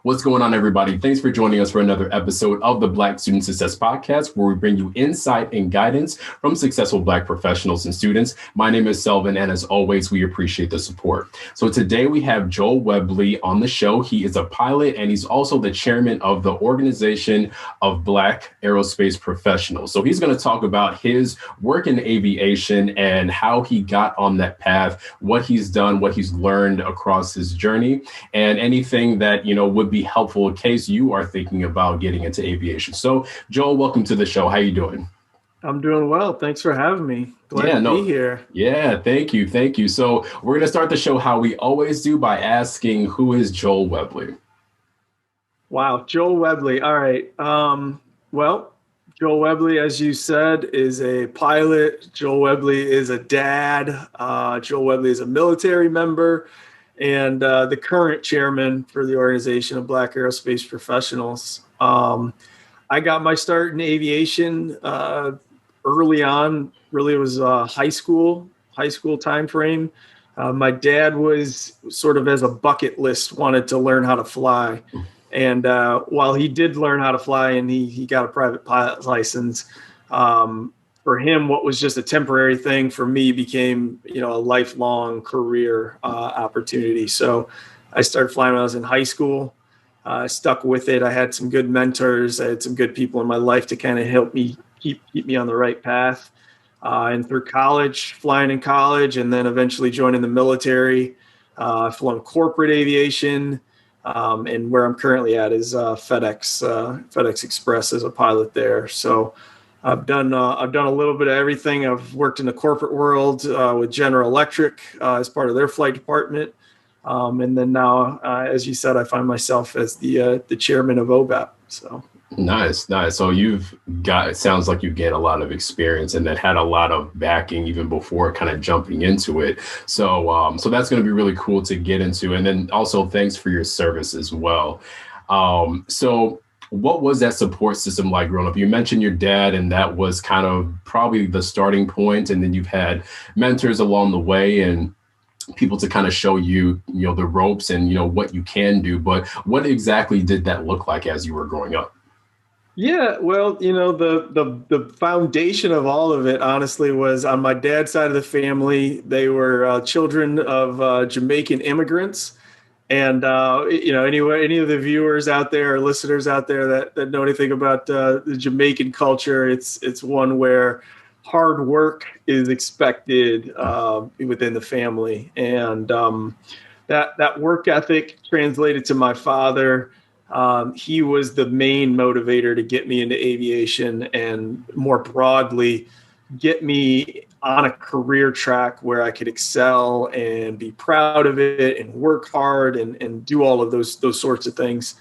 What's going on, everybody? Thanks for joining us for another episode of the Black Student Success Podcast, where we bring you insight and guidance from successful Black professionals and students. My name is Selvin, and as always, we appreciate the support. So today we have Joel Webley on the show. He is a pilot, and he's also the chairman of the Organization of Black Aerospace Professionals. So he's going to talk about his work in aviation and how he got on that path, what he's done, what he's learned across his journey, and anything that, would be helpful in case you are thinking about getting into aviation. So, Joel, welcome to the show. How you doing? I'm doing well. Thanks for having me. Glad to be here. Yeah, thank you. Thank you. So we're going to start the show how we always do by asking, who is Joel Webley? Wow, Joel Webley. All right. Well, Joel Webley, as you said, is a pilot. Joel Webley is a dad. Joel Webley is a military member and the current chairman for the Organization of Black Aerospace Professionals. I got my start in aviation early on. Really, it was high school time frame. My dad was sort of as a bucket list, wanted to learn how to fly. And while he did learn how to fly and he got a private pilot license, for him, what was just a temporary thing for me became, a lifelong career opportunity. So I started flying when I was in high school. I stuck with it. I had some good mentors. I had some good people in my life to kind of help me keep me on the right path. And through college, flying in college, and then eventually joining the military, I've flown corporate aviation. And where I'm currently at is FedEx Express as a pilot there. So I've done a little bit of everything. I've worked in the corporate world with General Electric as part of their flight department. And then now, as you said, I find myself as the chairman of OBAP. So nice. So it sounds like you've gained a lot of experience and that had a lot of backing even before kind of jumping into it. So that's going to be really cool to get into. And then also thanks for your service as well. So what was that support system like growing up? You mentioned your dad, and that was kind of probably the starting point. And then you've had mentors along the way and people to kind of show you, the ropes and, what you can do. But what exactly did that look like as you were growing up? Yeah, well, the foundation of all of it, honestly, was on my dad's side of the family. They were children of Jamaican immigrants. And, any of the viewers out there or listeners out there that know anything about the Jamaican culture, it's one where hard work is expected within the family. And that work ethic translated to my father. He was the main motivator to get me into aviation and more broadly, get me on a career track where I could excel and be proud of it and work hard and do all of those sorts of things.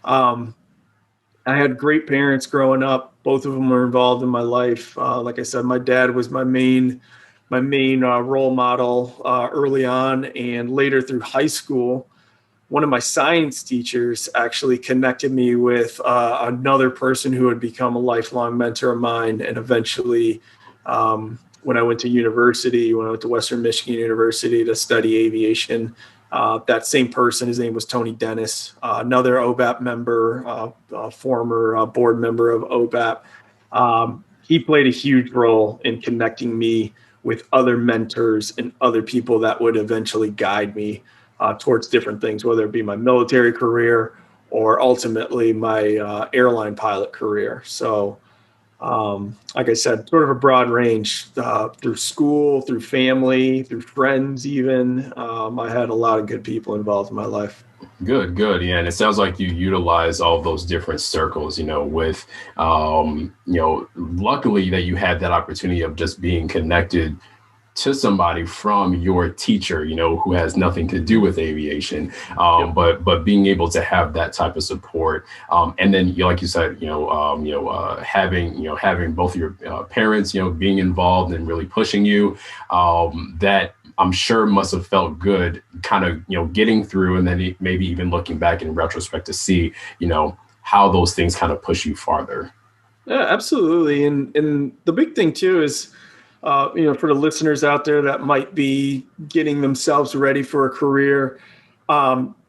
I had great parents growing up. Both of them were involved in my life. Like I said, my dad was my main role model early on, and later through high school. One of my science teachers actually connected me with another person who had become a lifelong mentor of mine. And eventually, when I went to Western Michigan University to study aviation, that same person, his name was Tony Dennis, another OBAP member, former board member of OBAP. He played a huge role in connecting me with other mentors and other people that would eventually guide me towards different things, whether it be my military career or ultimately my airline pilot career. So, like I said, sort of a broad range through school, through family, through friends even. I had a lot of good people involved in my life. Good. Yeah. And it sounds like you utilize all those different circles, with, luckily that you had that opportunity of just being connected to somebody from your teacher, who has nothing to do with aviation, but being able to have that type of support, and then like you said, having both your parents, being involved and really pushing you, that I'm sure must have felt good, kind of getting through, and then maybe even looking back in retrospect to see, how those things kind of push you farther. Yeah, absolutely, and the big thing too is. For the listeners out there that might be getting themselves ready for a career,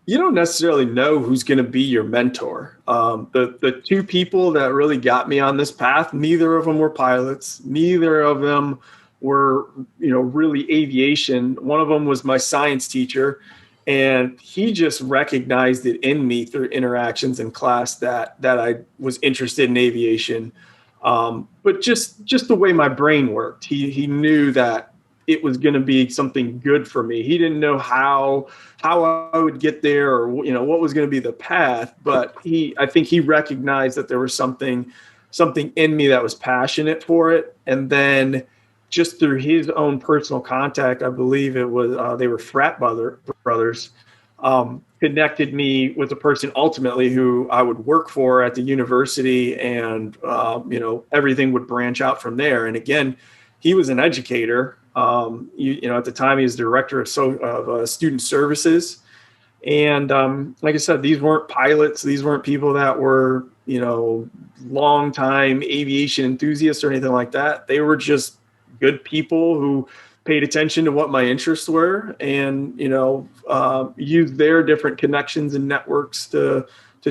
You don't necessarily know who's going to be your mentor. The two people that really got me on this path, neither of them were pilots. Neither of them were, really aviation. One of them was my science teacher, and he just recognized it in me through interactions in class that I was interested in aviation. But just the way my brain worked, he knew that it was going to be something good for me. He didn't know how I would get there, or what was going to be the path, but I think he recognized that there was something in me that was passionate for it. And then just through his own personal contact, I believe it was they were brothers, connected me with a person ultimately who I would work for at the university, and everything would branch out from there. And again, he was an educator. At the time, he was director of student services. And like I said, these weren't pilots. These weren't people that were, long time aviation enthusiasts or anything like that. They were just good people who paid attention to what my interests were, and used their different connections and networks to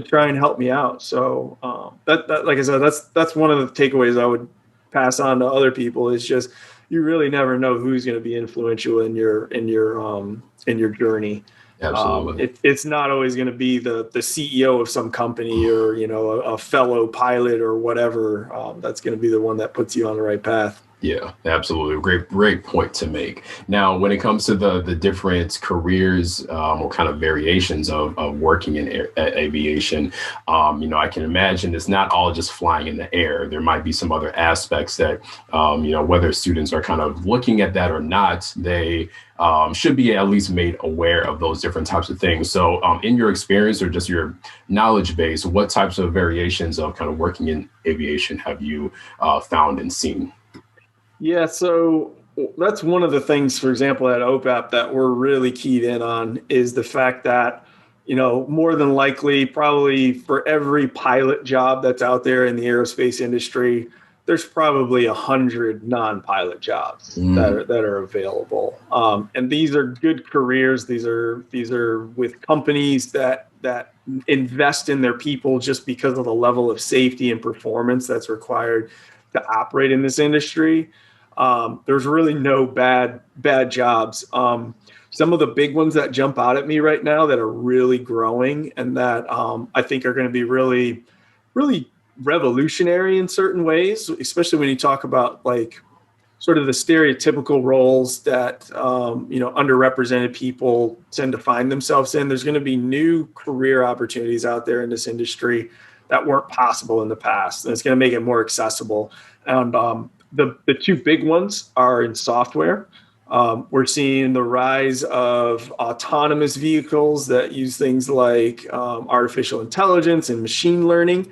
try and help me out. So that like I said, that's one of the takeaways I would pass on to other people, is just, you really never know who's going to be influential in your journey. Absolutely. It's not always going to be the CEO of some company, or a fellow pilot or whatever. That's going to be the one that puts you on the right path. Yeah, absolutely. Great point to make. Now, when it comes to the different careers or kind of variations of working in aviation, I can imagine it's not all just flying in the air. There might be some other aspects that, whether students are kind of looking at that or not, they should be at least made aware of those different types of things. So in your experience, or just your knowledge base, what types of variations of kind of working in aviation have you found and seen? Yeah, so that's one of the things, for example, at OBAP that we're really keyed in on, is the fact that, more than likely, probably for every pilot job that's out there in the aerospace industry, there's probably 100 non-pilot jobs that are available. And these are good careers. These are with companies that invest in their people just because of the level of safety and performance that's required to operate in this industry. There's really no bad jobs. Some of the big ones that jump out at me right now that are really growing, and that I think are going to be really, really revolutionary in certain ways, especially when you talk about like sort of the stereotypical roles that underrepresented people tend to find themselves in. There's going to be new career opportunities out there in this industry that weren't possible in the past, and it's going to make it more accessible. And the two big ones are in software. We're seeing the rise of autonomous vehicles that use things like artificial intelligence and machine learning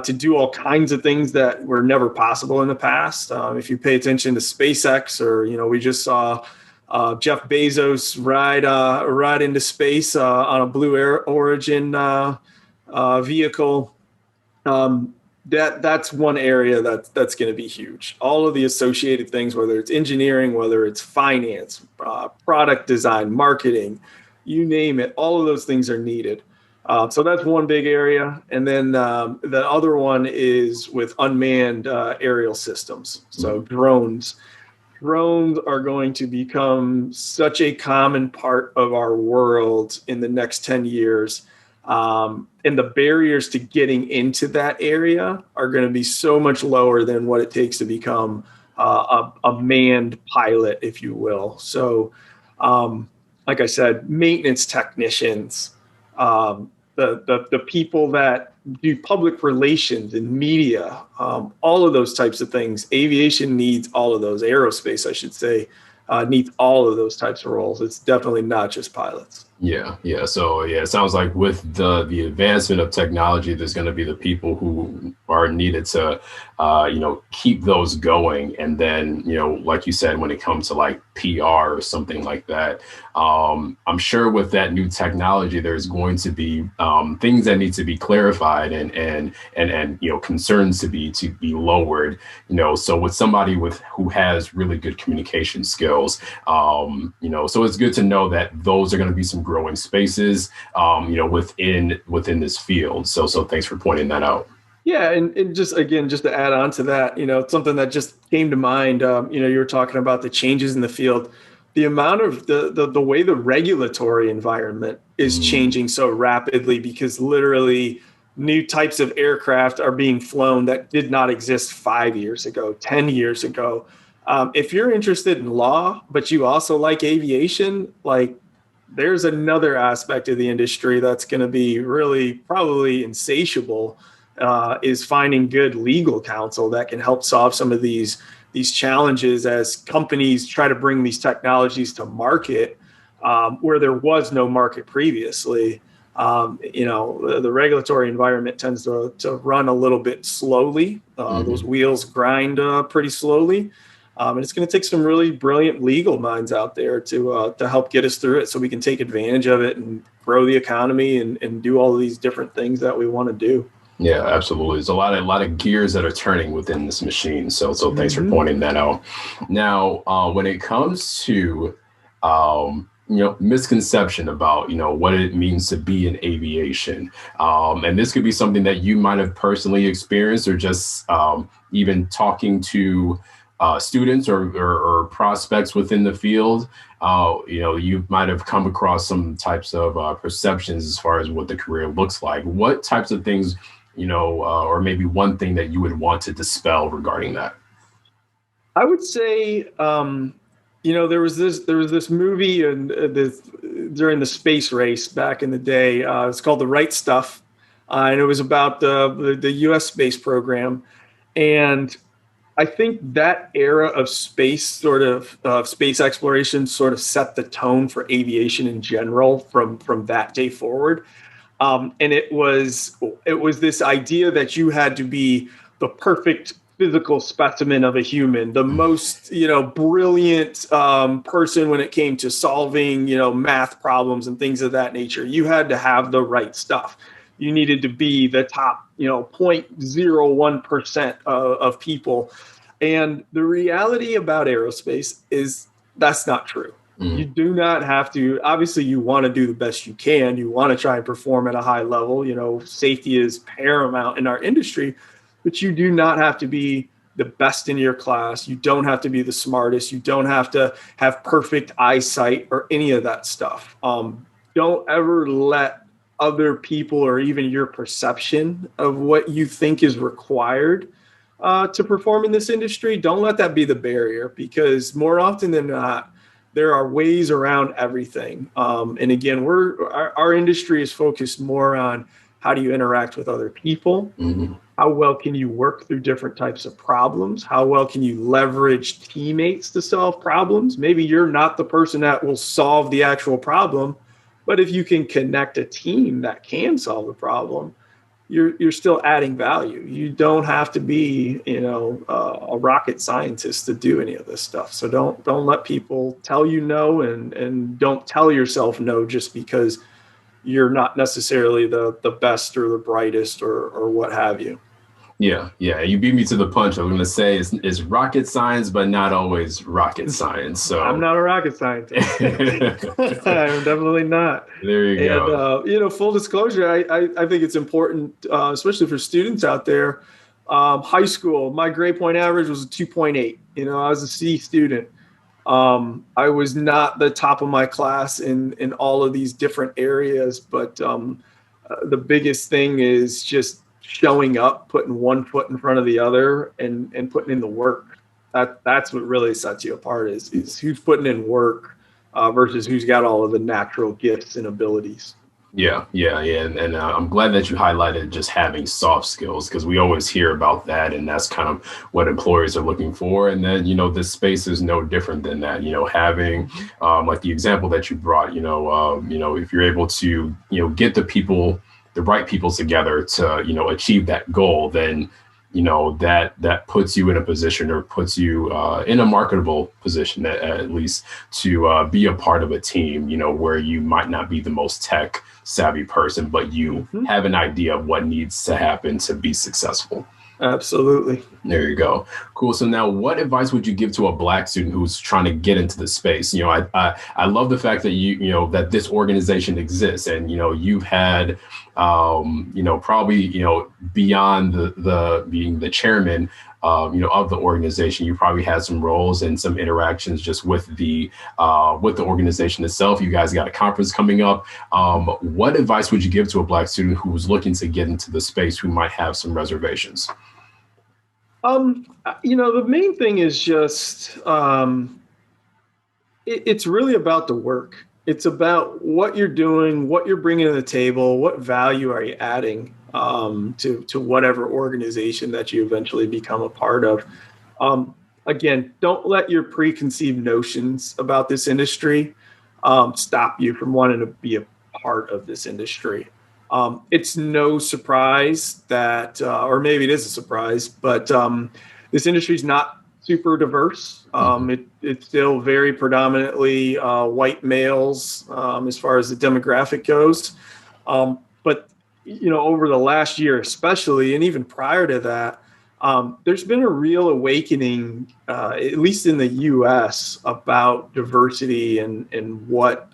to do all kinds of things that were never possible in the past. If you pay attention to SpaceX, or we just saw Jeff Bezos ride into space on a Blue Origin vehicle. That's one area that's going to be huge. All of the associated things, whether it's engineering, whether it's finance, product design, marketing, you name it, all of those things are needed. So that's one big area. And then the other one is with unmanned aerial systems. So drones. Drones are going to become such a common part of our world in the next 10 years. And the barriers to getting into that area are going to be so much lower than what it takes to become a manned pilot, if you will. So, like I said, maintenance technicians, the people that do public relations and media, all of those types of things. Aviation needs all of those. Aerospace, I should say, needs all of those types of roles. It's definitely not just pilots. Yeah. So it sounds like with the advancement of technology, there's going to be the people who are needed to, keep those going. And then, like you said, when it comes to like PR or something like that, I'm sure with that new technology, there's going to be things that need to be clarified and concerns to be lowered. So with somebody who has really good communication skills, so it's good to know that those are going to be some growing spaces, within this field. So thanks for pointing that out. Yeah, and just again, just to add on to that, it's something that just came to mind. You were talking about the changes in the field, the amount of the way the regulatory environment is changing so rapidly, because literally new types of aircraft are being flown that did not exist 5 years ago, 10 years ago. If you're interested in law, but you also like aviation, like there's another aspect of the industry that's going to be really probably insatiable, is finding good legal counsel that can help solve some of these challenges as companies try to bring these technologies to market, where there was no market previously. The regulatory environment tends to run a little bit slowly. Those wheels grind pretty slowly. And it's going to take some really brilliant legal minds out there to help get us through it, so we can take advantage of it and grow the economy and do all of these different things that we want to do. Yeah, absolutely. There's a lot of gears that are turning within this machine. So thanks for pointing that out. Now, when it comes to misconception about what it means to be in aviation, and this could be something that you might have personally experienced, or just even talking to students or prospects within the field. You might have come across some types of perceptions as far as what the career looks like. What types of things, or maybe one thing that you would want to dispel regarding that? I would say, there was this movie and during the space race back in the day. It's called The Right Stuff, and it was about the U.S. space program. And I think that era of space space exploration sort of set the tone for aviation in general from that day forward. And it was this idea that you had to be the perfect physical specimen of a human, the most brilliant person when it came to solving math problems and things of that nature. You had to have the right stuff. You needed to be the top 0.01% of people. And the reality about aerospace is that's not true. You do not have to. Obviously, you want to do the best you can. You want to try and perform at a high level. Safety is paramount in our industry, but you do not have to be the best in your class. You don't have to be the smartest. You don't have to have perfect eyesight or any of that stuff. Don't ever let other people, or even your perception of what you think is required to perform in this industry, don't let that be the barrier, because more often than not, there are ways around everything. And again, our industry is focused more on how do you interact with other people? How well can you work through different types of problems? How well can you leverage teammates to solve problems? Maybe you're not the person that will solve the actual problem, but if you can connect a team that can solve the problem, you're still adding value. You don't have to be, a rocket scientist to do any of this stuff. So don't let people tell you no, and don't tell yourself no just because you're not necessarily the best or the brightest or what have you. Yeah. You beat me to the punch. I was going to say it's rocket science, but not always rocket science. So I'm not a rocket scientist. I'm definitely not. There you go. And, full disclosure, I think it's important, especially for students out there. High school, my grade point average was a 2.8. I was a C student. I was not the top of my class in all of these different areas, but the biggest thing is just showing up, putting one foot in front of the other, and putting in the work. That's what really sets you apart is who's putting in work versus who's got all of the natural gifts and abilities. Yeah. And I'm glad that you highlighted just having soft skills, because we always hear about that, and that's kind of what employers are looking for. And then, this space is no different than that, having like the example that you brought, if you're able to, get the right people together to, achieve that goal, then, that puts you in a position, or puts you in a marketable position at least, to be a part of a team, where you might not be the most tech savvy person, but you have an idea of what needs to happen to be successful. Absolutely. There you go. Cool. So now what advice would you give to a Black student who's trying to get into the space? I love the fact that that this organization exists, and, you've had, probably, beyond the being the chairman, of the organization, you probably had some roles and some interactions just with the organization itself. You guys got a conference coming up. What advice would you give to a Black student who was looking to get into the space who might have some reservations? The main thing is just it's really about the work. It's about what you're doing, what you're bringing to the table, what value are you adding to whatever organization that you eventually become a part of. Again, don't let your preconceived notions about this industry stop you from wanting to be a part of this industry. It's no surprise that, or maybe it is a surprise, but this industry is not super diverse. It's still very predominantly white males as far as the demographic goes. But over the last year especially, and even prior to that, there's been a real awakening, at least in the U.S., about diversity and what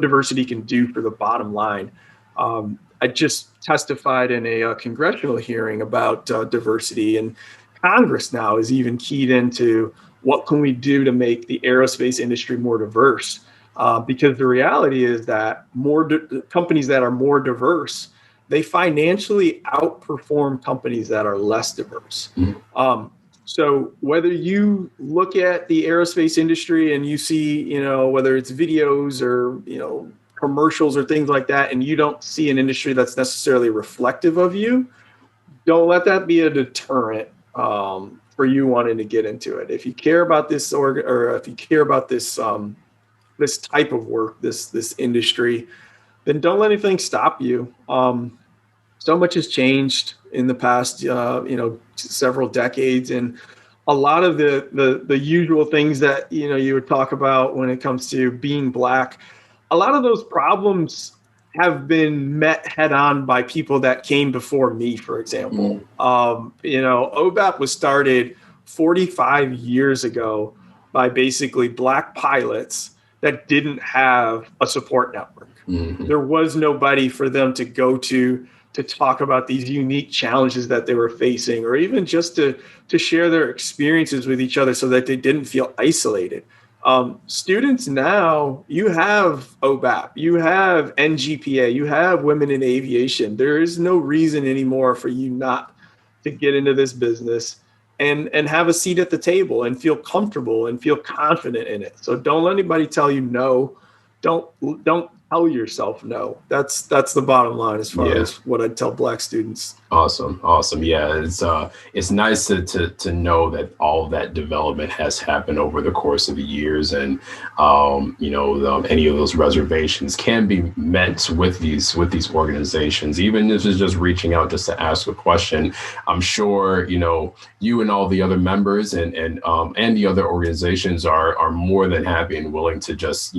diversity can do for the bottom line. I just testified in a congressional hearing about diversity, and Congress now is even keyed into what can we do to make the aerospace industry more diverse. Because the reality is that companies that are more diverse, they financially outperform companies that are less diverse. So whether you look at the aerospace industry and you see, whether it's videos or, commercials or things like that, and you don't see an industry that's necessarily reflective of you, don't let that be a deterrent for you wanting to get into it. If you care about this or if you care about this this type of work, this industry, then don't let anything stop you. So much has changed in the past, several decades, and a lot of the usual things that you would talk about when it comes to being Black. A lot of those problems have been met head on by people that came before me, for example. OBAP was started 45 years ago by basically Black pilots that didn't have a support network. There was nobody for them to go to talk about these unique challenges that they were facing, or even just to share their experiences with each other so that they didn't feel isolated. Students now, you have OBAP, you have NGPA, you have Women in Aviation. There is no reason anymore for you not to get into this business and have a seat at the table and feel comfortable and feel confident in it. So don't let anybody tell you no. Don't tell yourself no. That's the bottom line as far as what I'd tell Black students. Awesome. Yeah, it's nice to know that all of that development has happened over the course of the years, and any of those reservations can be met with these organizations. Even if it's just reaching out just to ask a question, I'm sure you and all the other members and the other organizations are more than happy and willing to just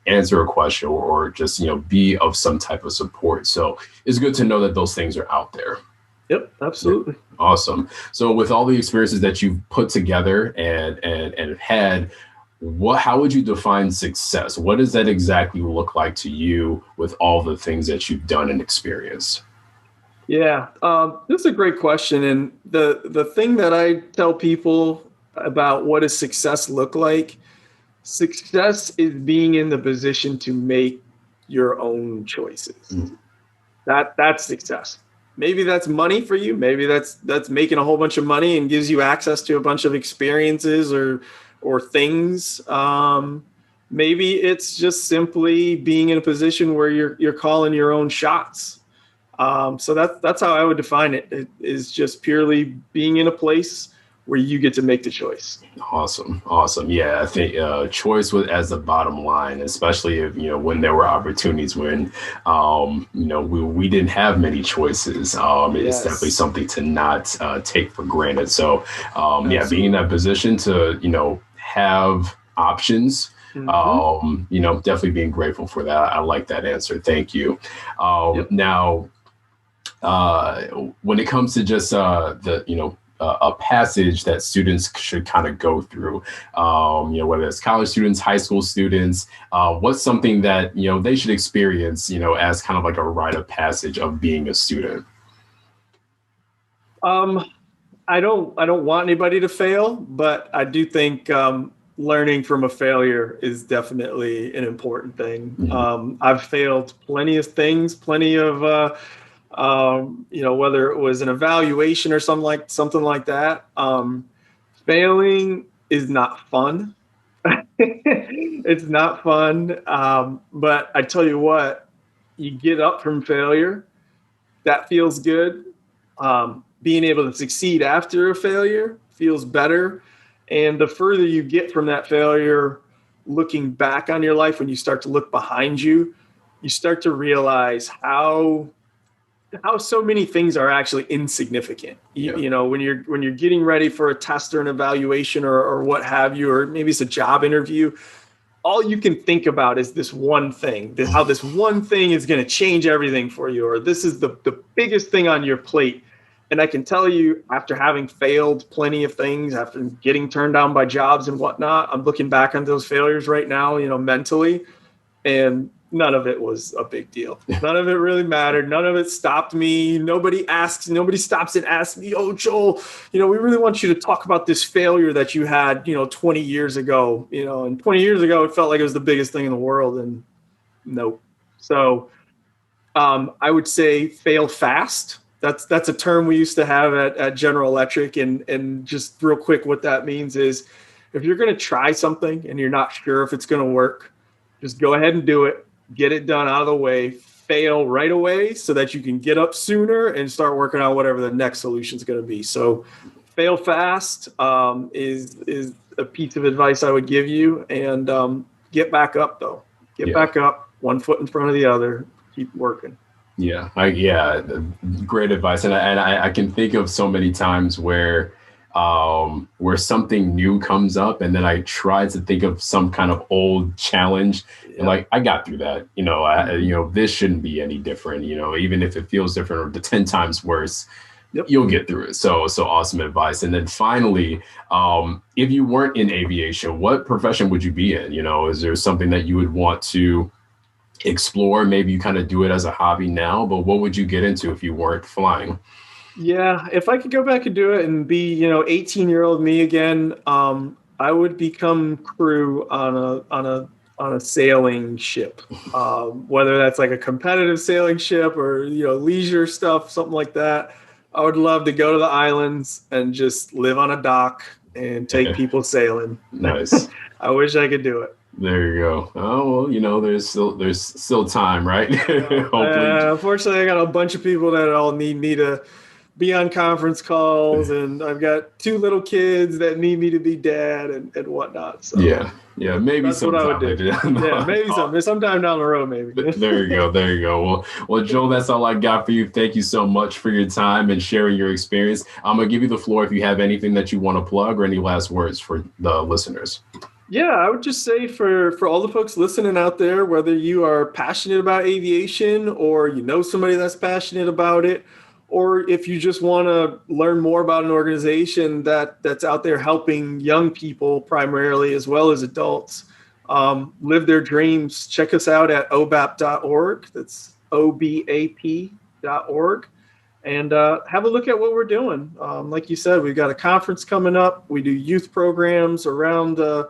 answer a question or just be of some type of support. So it's good to know that those things are out there. Yep, absolutely. Awesome. So with all the experiences that you've put together and had, how would you define success? What does that exactly look like to you with all the things that you've done and experienced? Yeah, this is a great question. And the thing that I tell people about what does success look like, success is being in the position to make your own choices. That's success. Maybe that's money for you. Maybe that's making a whole bunch of money and gives you access to a bunch of experiences or things. Maybe it's just simply being in a position where you're calling your own shots. So that's how I would define it. It is just purely being in a place where you get to make the choice. Awesome. Yeah, I think choice was as the bottom line, especially if when there were opportunities when we didn't have many choices. It's definitely something to not take for granted. So being in that position to have options. Definitely being grateful for that. I like that answer. Thank you. Now, when it comes to just a passage that students should kind of go through, whether it's college students, high school students, what's something that, they should experience, as kind of like a rite of passage of being a student? I don't want anybody to fail, but I do think learning from a failure is definitely an important thing. Mm-hmm. I've failed plenty of things, plenty of whether it was an evaluation or something like that. Failing is not fun. It's not fun. But I tell you what, you get up from failure. That feels good. Being able to succeed after a failure feels better. And the further you get from that failure, looking back on your life, when you start to look behind you, you start to realize how so many things are actually insignificant. Yeah. When you're getting ready for a test or an evaluation or what have you, or maybe it's a job interview, all you can think about is this one thing, how this one thing is going to change everything for you, or this is the biggest thing on your plate. And I can tell you, after having failed plenty of things, after getting turned down by jobs and whatnot, I'm looking back on those failures right now, mentally, and none of it was a big deal. None of it really mattered. None of it stopped me. Nobody stops and asks me, "Oh, Joel, we really want you to talk about this failure that you had, 20 years ago, and 20 years ago, it felt like it was the biggest thing in the world." And nope. So I would say fail fast. That's a term we used to have at General Electric. And just real quick, what that means is if you're going to try something and you're not sure if it's going to work, just go ahead and do it. Get it done out of the way. Fail right away so that you can get up sooner and start working on whatever the next solution is going to be. So fail fast is a piece of advice I would give you. And get back up, though. Get back up, one foot in front of the other. Keep working. Yeah, great advice. And I can think of so many times where something new comes up and then I try to think of some kind of old challenge and like, I got through that, this shouldn't be any different, even if it feels different or the 10 times worse, you'll get through it. So awesome advice. And then finally, if you weren't in aviation, what profession would you be in? Is there something that you would want to explore? Maybe you kind of do it as a hobby now, but what would you get into if you weren't flying? Yeah, if I could go back and do it and be, 18-year-old me again, I would become crew on a sailing ship, whether that's like a competitive sailing ship or leisure stuff, something like that. I would love to go to the islands and just live on a dock and take people sailing. Nice. I wish I could do it. There you go. Oh, well, there's still time, right? Hopefully. Unfortunately, I got a bunch of people that all need me to be on conference calls, and I've got 2 little kids that need me to be dad and whatnot. So yeah, maybe that's what I would do. Yeah, maybe sometime down the road, maybe. There you go. Well, Joel, that's all I got for you. Thank you so much for your time and sharing your experience. I'm gonna give you the floor if you have anything that you want to plug or any last words for the listeners. Yeah, I would just say for all the folks listening out there, whether you are passionate about aviation or somebody that's passionate about it, or if you just want to learn more about an organization that's out there helping young people primarily as well as adults live their dreams, check us out at obap.org. That's obap.org. And have a look at what we're doing. Like you said, we've got a conference coming up. We do youth programs around the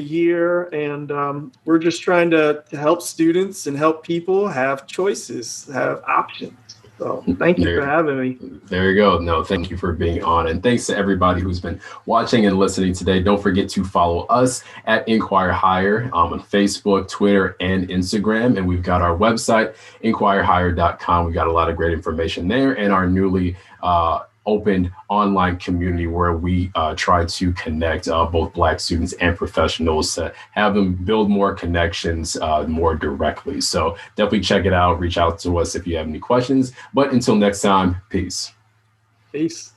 year, and we're just trying to help students and help people have choices, have options. So thank you for having me. There you go. No, thank you for being on. And thanks to everybody who's been watching and listening today. Don't forget to follow us at Inquire Higher on Facebook, Twitter, and Instagram. And we've got our website, inquirehigher.com. We've got a lot of great information there, and our newly opened online community where we try to connect both Black students and professionals to have them build more connections more directly. So definitely check it out. Reach out to us if you have any questions. But until next time, peace. Peace.